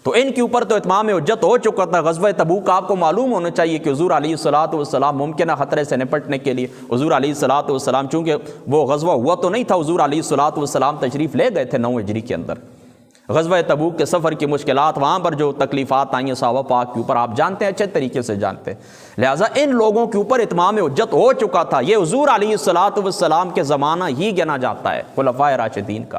تو ان کے اوپر تو اتمام حجت ہو چکا تھا۔ غزوہ تبوک آپ کو معلوم ہونا چاہیے کہ حضور علیہ الصلوۃ والسلام ممکنہ خطرے سے نپٹنے کے لیے حضور علیہ الصلوۃ والسلام، چونکہ وہ غزوہ ہوا تو نہیں تھا، حضور علیہ الصلوۃ والسلام تشریف لے گئے تھے 9 ہجری کے اندر۔ غزوہ تبوک کے سفر کی مشکلات، وہاں پر جو تکلیفات آئیں صحابہ پاک کے اوپر آپ جانتے ہیں، اچھے طریقے سے جانتے ہیں، لہٰذا ان لوگوں کے اوپر اتمام حجت ہو چکا تھا۔ یہ حضور علیہ الصلوۃ والسلام کے زمانہ ہی گنا جاتا ہے خلفائے راشدین کا،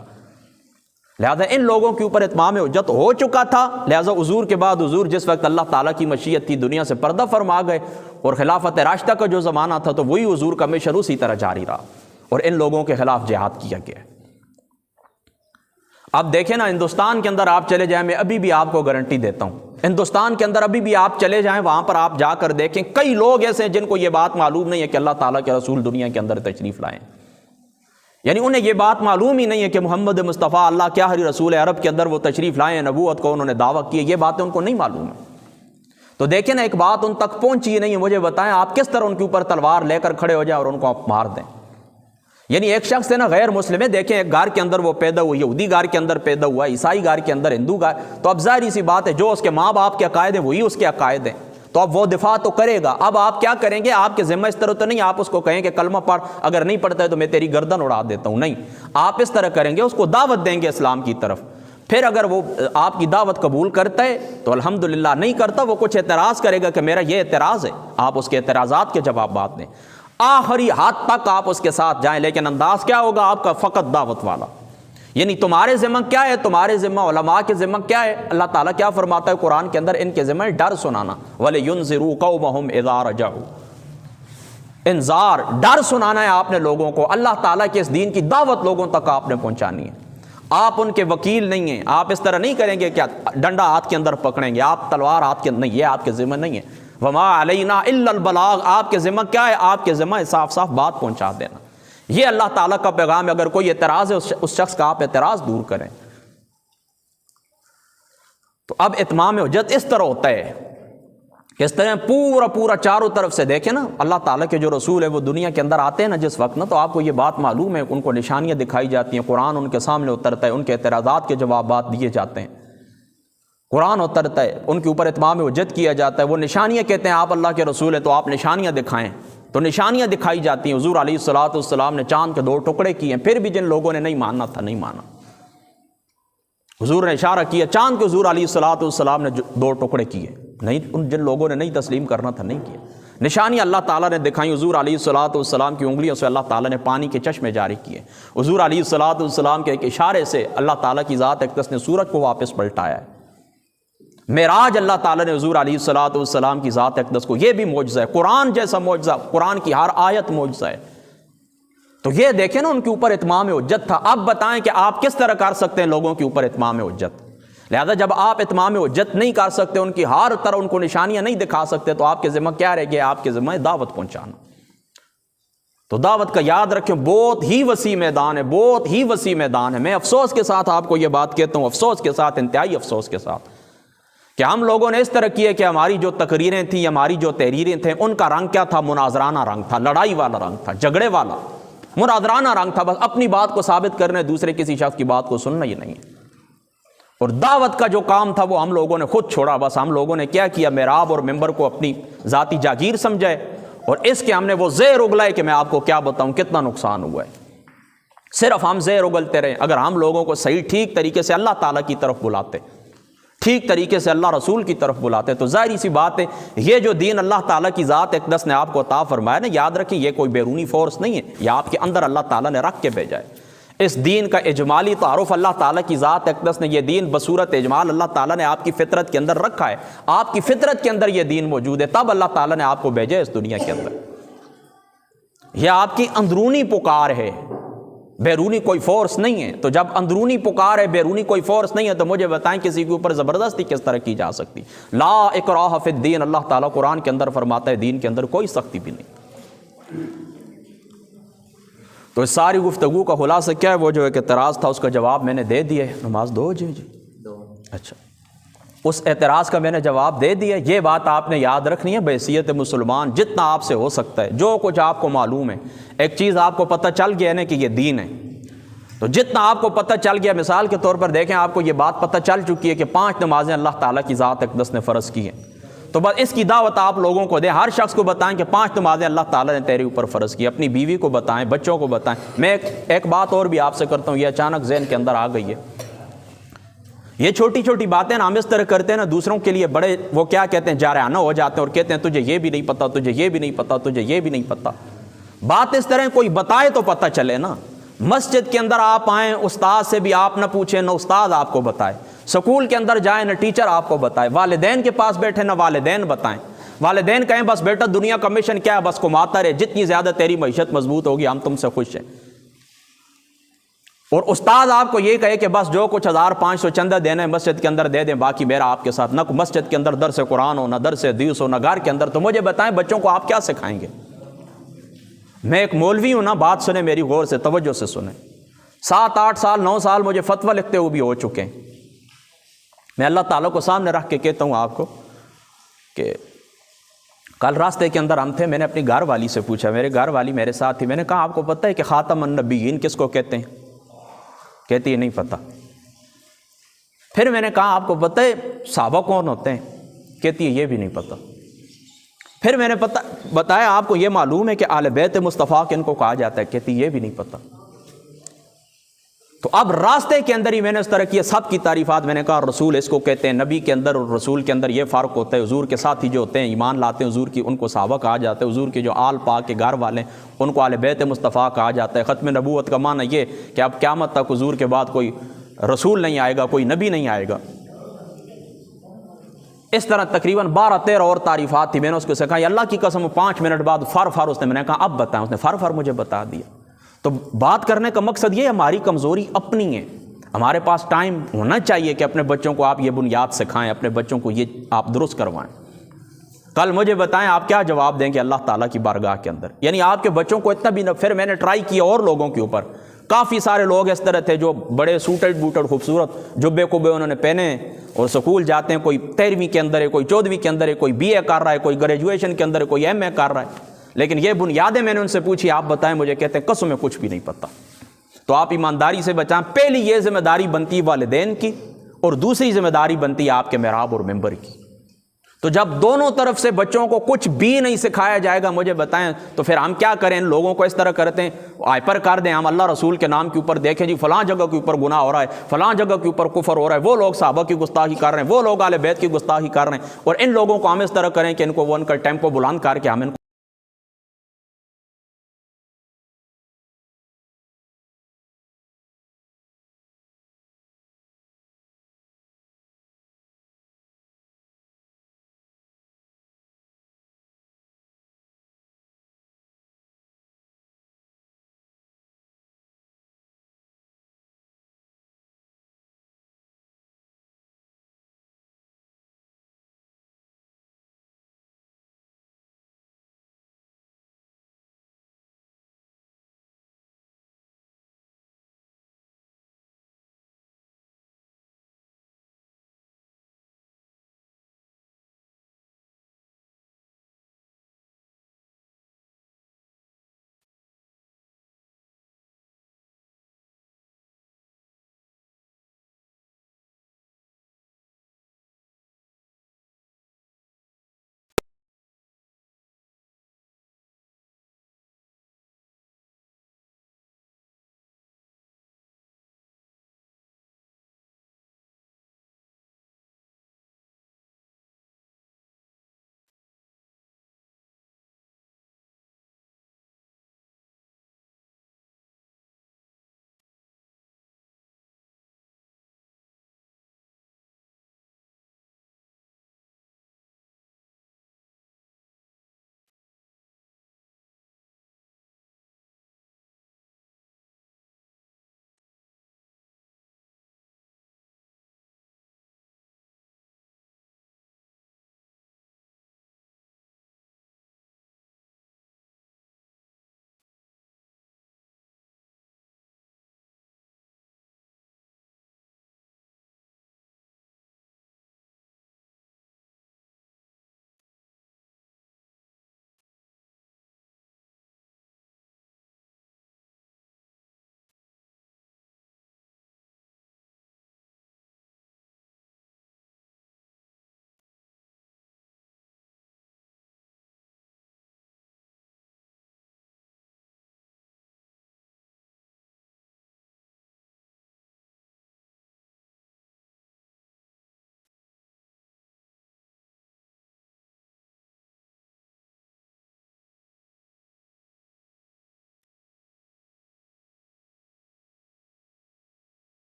لہذا ان لوگوں کے اوپر اتمام حجت ہو چکا تھا۔ لہذا حضور کے بعد حضور جس وقت اللہ تعالیٰ کی مشیت تھی دنیا سے پردہ فرما گئے، اور خلافت راشدہ کا جو زمانہ تھا تو وہی حضور کا مشن اسی طرح جاری رہا، اور ان لوگوں کے خلاف جہاد کیا گیا۔ اب دیکھیں نا، ہندوستان کے اندر آپ چلے جائیں، میں ابھی بھی آپ کو گارنٹی دیتا ہوں، ہندوستان کے اندر ابھی بھی آپ چلے جائیں، وہاں پر آپ جا کر دیکھیں کئی لوگ ایسے ہیں جن کو یہ بات معلوم نہیں ہے کہ اللہ تعالیٰ کے رسول دنیا کے اندر تشریف لائیں، یعنی انہیں یہ بات معلوم ہی نہیں ہے کہ محمد مصطفیٰ اللہ کیا ہری رسول عرب کے اندر وہ تشریف لائیں، نبوت کو انہوں نے دعویٰ کی ہے، یہ باتیں ان کو نہیں معلوم ہے۔ تو دیکھیں نا، ایک بات ان تک پہنچی نہیں ہے، مجھے بتائیں آپ کس طرح ان کے اوپر تلوار لے کر کھڑے ہو جائیں اور ان کو آپ مار دیں؟ یعنی ایک شخص ہے نا غیر مسلم ہے، دیکھیں ایک گھر کے اندر وہ پیدا ہوا، یہودی گھر کے اندر پیدا ہوا، عیسائی گھر کے اندر، ہندو گھر، تو اب ظاہری سی بات ہے جو اس کے ماں باپ کے عقائد ہیں وہی اس کے عقائد ہیں، تو اب وہ دفاع تو کرے گا۔ اب آپ کیا کریں گے؟ آپ کے ذمہ اس طرح تو نہیں آپ اس کو کہیں کہ کلمہ پڑھ، اگر نہیں پڑھتا ہے تو میں تیری گردن اڑا دیتا ہوں، نہیں، آپ اس طرح کریں گے، اس کو دعوت دیں گے اسلام کی طرف۔ پھر اگر وہ آپ کی دعوت قبول کرتا ہے تو الحمدللہ، نہیں کرتا وہ کچھ اعتراض کرے گا کہ میرا یہ اعتراض ہے، آپ اس کے اعتراضات کے جوابات دیں، آخری حد تک آپ اس کے ساتھ جائیں، لیکن انداز کیا ہوگا آپ کا؟ فقط دعوت والا۔ یعنی تمہارے ذمہ کیا ہے؟ تمہارے ذمہ علماء کے ذمہ کیا ہے؟ اللہ تعالیٰ کیا فرماتا ہے قرآن کے اندر؟ ان کے ذمہ ڈر سنانا، وَلِيُنذِرُوا قَوْمَهُمْ إِذَا رَجَعُوا، انذار، ڈر سنانا ہے آپ نے لوگوں کو، اللہ تعالیٰ کے اس دین کی دعوت لوگوں تک آپ نے پہنچانی ہے۔ آپ ان کے وکیل نہیں ہیں، آپ اس طرح نہیں کریں گے کہ ڈنڈا ہاتھ کے اندر پکڑیں گے، آپ تلوار ہاتھ کے اندر نہیں، یہ آپ کے ذمہ نہیں ہے۔ وما علینا الا البلاغ، آپ کے ذمہ کیا ہے؟ آپ کے ذمہ صاف صاف بات پہنچا دینا، یہ اللہ تعالیٰ کا پیغام ہے۔ اگر کوئی اعتراض ہے اس شخص کا آپ اعتراض دور کریں۔ تو اب اتمام حجت اس طرح ہوتا ہے کہ اس طرح پورا چاروں طرف سے دیکھیں نا، اللہ تعالیٰ کے جو رسول ہے وہ دنیا کے اندر آتے ہیں نا جس وقت نا، تو آپ کو یہ بات معلوم ہے، ان کو نشانیاں دکھائی جاتی ہیں، قرآن ان کے سامنے اترتا ہے، ان کے اعتراضات کے جوابات دیے جاتے ہیں، قرآن اترتا ہے، ان کے اوپر اتمام حجت کیا جاتا ہے۔ وہ نشانیاں کہتے ہیں آپ اللہ کے رسول ہیں تو آپ نشانیاں دکھائیں، تو نشانیاں دکھائی جاتی ہیں۔ حضور علیہ الصلوۃ والسلام نے چاند کے 2 ٹکڑے کیے ہیں، پھر بھی جن لوگوں نے نہیں ماننا تھا نہیں مانا، حضور نے اشارہ کیا چاند کے، حضور علیہ الصلوۃ والسلام نے 2 ٹکڑے کیے، نہیں، ان جن لوگوں نے نہیں تسلیم کرنا تھا نہیں کیا۔ نشانیاں اللہ تعالیٰ نے دکھائیں، حضور علیہ الصلوۃ والسلام کی انگلیوں سے اللہ تعالیٰ نے پانی کے چشمے جاری کیے، حضور علیہ الصلوۃ والسلام کے ایک اشارے سے اللہ تعالیٰ کی ذات اقدس نے سورج کو واپس پلٹایا ہے۔ معراج اللہ تعالیٰ نے حضور علیہ الصلوۃ والسلام کی ذات اقدس کو، یہ بھی معجزہ ہے، قرآن جیسا معجزہ، قرآن کی ہر آیت معجزہ ہے۔ تو یہ دیکھیں نا ان کے اوپر اتمام حجت تھا۔ اب بتائیں کہ آپ کس طرح کر سکتے ہیں لوگوں کے اوپر اتمام حجت؟ لہذا جب آپ اتمام حجت نہیں کر سکتے، ان کی ہر طرح ان کو نشانیاں نہیں دکھا سکتے، تو آپ کے ذمہ کیا رہ گیا؟ آپ کے ذمہ دعوت پہنچانا۔ تو دعوت کا یاد رکھیں بہت ہی وسیع میدان ہے، بہت ہی وسیع میدان ہے۔ میں افسوس کے ساتھ آپ کو یہ بات کہتا ہوں، افسوس کے ساتھ، انتہائی افسوس کے ساتھ، کہ ہم لوگوں نے اس طرح کیا کہ ہماری جو تقریریں تھیں، ہماری جو تحریریں تھیں، ان کا رنگ کیا تھا؟ مناظرانہ رنگ تھا، لڑائی والا رنگ تھا، جھگڑے والا مناظرانہ رنگ تھا، بس اپنی بات کو ثابت کرنے، دوسرے کسی شخص کی بات کو سننا ہی نہیں ہے۔ اور دعوت کا جو کام تھا وہ ہم لوگوں نے خود چھوڑا، بس ہم لوگوں نے کیا کیا؟ محراب اور ممبر کو اپنی ذاتی جاگیر سمجھائے، اور اس کے ہم نے وہ زہر اگلائے کہ میں آپ کو کیا بتاؤں کتنا نقصان ہوا ہے۔ صرف ہم زہر اگلتے رہے، اگر ہم لوگوں کو صحیح ٹھیک طریقے سے اللہ تعالیٰ کی طرف بلاتے، ٹھیک طریقے سے اللہ رسول کی طرف بلاتے، تو ظاہری سی بات ہے یہ جو دین اللہ تعالیٰ کی ذات اقدس نے آپ کو عطا فرمایا نا، یاد رکھیں یہ کوئی بیرونی فورس نہیں ہے، یہ آپ کے اندر اللہ تعالیٰ نے رکھ کے بھیجا ہے۔ اس دین کا اجمالی تعارف اللہ تعالیٰ کی ذات اقدس نے، یہ دین بصورت اجمال اللہ تعالیٰ نے آپ کی فطرت کے اندر رکھا ہے، آپ کی فطرت کے اندر یہ دین موجود ہے، تب اللہ تعالیٰ نے آپ کو بھیجا اس دنیا کے اندر۔ یہ آپ کی اندرونی پکار ہے، بیرونی کوئی فورس نہیں ہے. تو جب اندرونی پکار ہے، بیرونی کوئی فورس نہیں ہے، تو مجھے بتائیں کسی کے اوپر زبردستی کس طرح کی جا سکتی؟ لا اکراہ فی الدین، اللہ تعالیٰ قرآن کے اندر فرماتا ہے دین کے اندر کوئی سختی بھی نہیں. تو اس ساری گفتگو کا خلاصہ کیا ہے؟ وہ جو ایک اعتراض تھا اس کا جواب میں نے دے دیا ہے. نماز دو جی اچھا، اس اعتراض کا میں نے جواب دے دیا. یہ بات آپ نے یاد رکھنی ہے بحیثیت مسلمان، جتنا آپ سے ہو سکتا ہے جو کچھ آپ کو معلوم ہے. ایک چیز آپ کو پتہ چل گیا نا کہ یہ دین ہے، تو جتنا آپ کو پتہ چل گیا، مثال کے طور پر دیکھیں آپ کو یہ بات پتہ چل چکی ہے کہ 5 نمازیں اللہ تعالیٰ کی ذات اقدس نے فرض کی ہیں، تو بس اس کی دعوت آپ لوگوں کو دیں. ہر شخص کو بتائیں کہ 5 نمازیں اللہ تعالیٰ نے تیرے اوپر فرض کی. اپنی بیوی کو بتائیں، بچوں کو بتائیں. میں ایک بات اور بھی آپ سے کرتا ہوں، یہ اچانک ذہن کے اندر آ گئی ہے. یہ چھوٹی چھوٹی باتیں نا ہم اس طرح کرتے ہیں نا، دوسروں کے لیے بڑے وہ کیا کہتے ہیں، جارحانہ ہو جاتے ہیں اور کہتے ہیں تجھے یہ بھی نہیں پتہ، تجھے یہ بھی نہیں پتہ، تجھے یہ بھی نہیں پتہ. بات اس طرح کوئی بتائے تو پتہ چلے نا. مسجد کے اندر آپ آئیں، استاد سے بھی آپ نہ پوچھیں، نہ استاد آپ کو بتائے. سکول کے اندر جائیں، نہ ٹیچر آپ کو بتائے. والدین کے پاس بیٹھے، نہ والدین بتائیں. والدین کہیں بس بیٹا دنیا کا مشن کیا ہے، بس کماتا رہے، جتنی زیادہ تیری معیشت مضبوط ہوگی ہم تم سے خوش ہیں. اور استاد آپ کو یہ کہے کہ بس جو کچھ 1500 چندہ دینا ہے مسجد کے اندر دے دیں، باقی میرا آپ کے ساتھ. نہ مسجد کے اندر درس قرآن ہو، نہ درس حدیث ہو، نہ گھر کے اندر. تو مجھے بتائیں بچوں کو آپ کیا سکھائیں گے؟ میں ایک مولوی ہوں نا، بات سنیں میری غور سے، توجہ سے سنیں. 7 8 سال 9 سال مجھے فتویٰ لکھتے ہوئے بھی ہو چکے ہیں. میں اللہ تعالیٰ کو سامنے رکھ کے کہتا ہوں آپ کو کہ کل راستے کے اندر ہم تھے، میں نے اپنی گھر والی سے پوچھا، میرے گھر والی میرے ساتھ تھی. میں نے کہا آپ کو پتہ ہے کہ خاتم النبیین کس کو کہتے ہیں؟ کہتی ہے نہیں پتہ. پھر میں نے کہا آپ کو پتہ ہے صحابہ کون ہوتے ہیں؟ کہتی ہے یہ بھی نہیں پتہ. پھر میں نے بتایا آپ کو یہ معلوم ہے کہ اہل بیت مصطفیٰ کن کو کہا جاتا ہے؟ کہتی یہ بھی نہیں پتہ. تو اب راستے کے اندر ہی میں نے اس طرح کی سب کی تعریفات. میں نے کہا رسول اس کو کہتے ہیں، نبی کے اندر اور رسول کے اندر یہ فرق ہوتا ہے. حضور کے ساتھی جو ہوتے ہیں ایمان لاتے ہیں حضور کی، ان کو صحابہ کہا جاتا ہے. حضور کے جو آل پاک کے گھر والے ہیں ان کو اہل بیت مصطفیٰ کہا جاتا ہے. ختم نبوت کا معنی یہ کہ اب قیامت تک حضور کے بعد کوئی رسول نہیں آئے گا، کوئی نبی نہیں آئے گا. اس طرح تقریباً 12 13 اور تعریفات تھی. میں نے اس کو سے کہا یہ اللہ کی قسم 5 منٹ بعد فر اس نے، میں نے کہا اب بتائیں. اس نے فر مجھے بتا دیا. تو بات کرنے کا مقصد یہ ہماری کمزوری اپنی ہے. ہمارے پاس ٹائم ہونا چاہیے کہ اپنے بچوں کو آپ یہ بنیاد سکھائیں، اپنے بچوں کو یہ آپ درست کروائیں. کل مجھے بتائیں آپ کیا جواب دیں گے اللہ تعالیٰ کی بارگاہ کے اندر؟ یعنی آپ کے بچوں کو اتنا بھی نہ. پھر میں نے ٹرائی کیا اور لوگوں کے اوپر. کافی سارے لوگ اس طرح تھے جو بڑے سوٹڈ بوٹڈ خوبصورت جبے کبے انہوں نے پہنے اور سکول جاتے ہیں. کوئی 13ویں کے اندر ہے، کوئی 14ویں کے اندر ہے، کوئی BA کر رہا ہے، کوئی گریجویشن کے اندر ہے، کوئی MA کر رہا ہے. لیکن یہ بنیادیں میں نے ان سے پوچھی آپ بتائیں، مجھے کہتے ہیں قسم میں کچھ بھی نہیں پتہ. تو آپ ایمانداری سے بچائیں. پہلی یہ ذمہ داری بنتی ہے والدین کی، اور دوسری ذمہ داری بنتی ہے آپ کے محراب اور ممبر کی. تو جب دونوں طرف سے بچوں کو کچھ بھی نہیں سکھایا جائے گا مجھے بتائیں تو پھر ہم کیا کریں؟ ان لوگوں کو اس طرح کرتے ہیں ہائپر کر دیں ہم اللہ رسول کے نام کے اوپر. دیکھیں جی فلاں جگہ کے اوپر گناہ ہو رہا ہے، فلاں جگہ کے اوپر کفر ہو رہا ہے، وہ لوگ صحابہ کی گستاخی کر رہے ہیں، وہ لوگ اہل بیت کی گستاخی کر رہے ہیں، اور ان لوگوں کو ہم اس طرح کریں کہ ان کو وہ ان کا ٹیمپو بلند کر کے ہم ان کو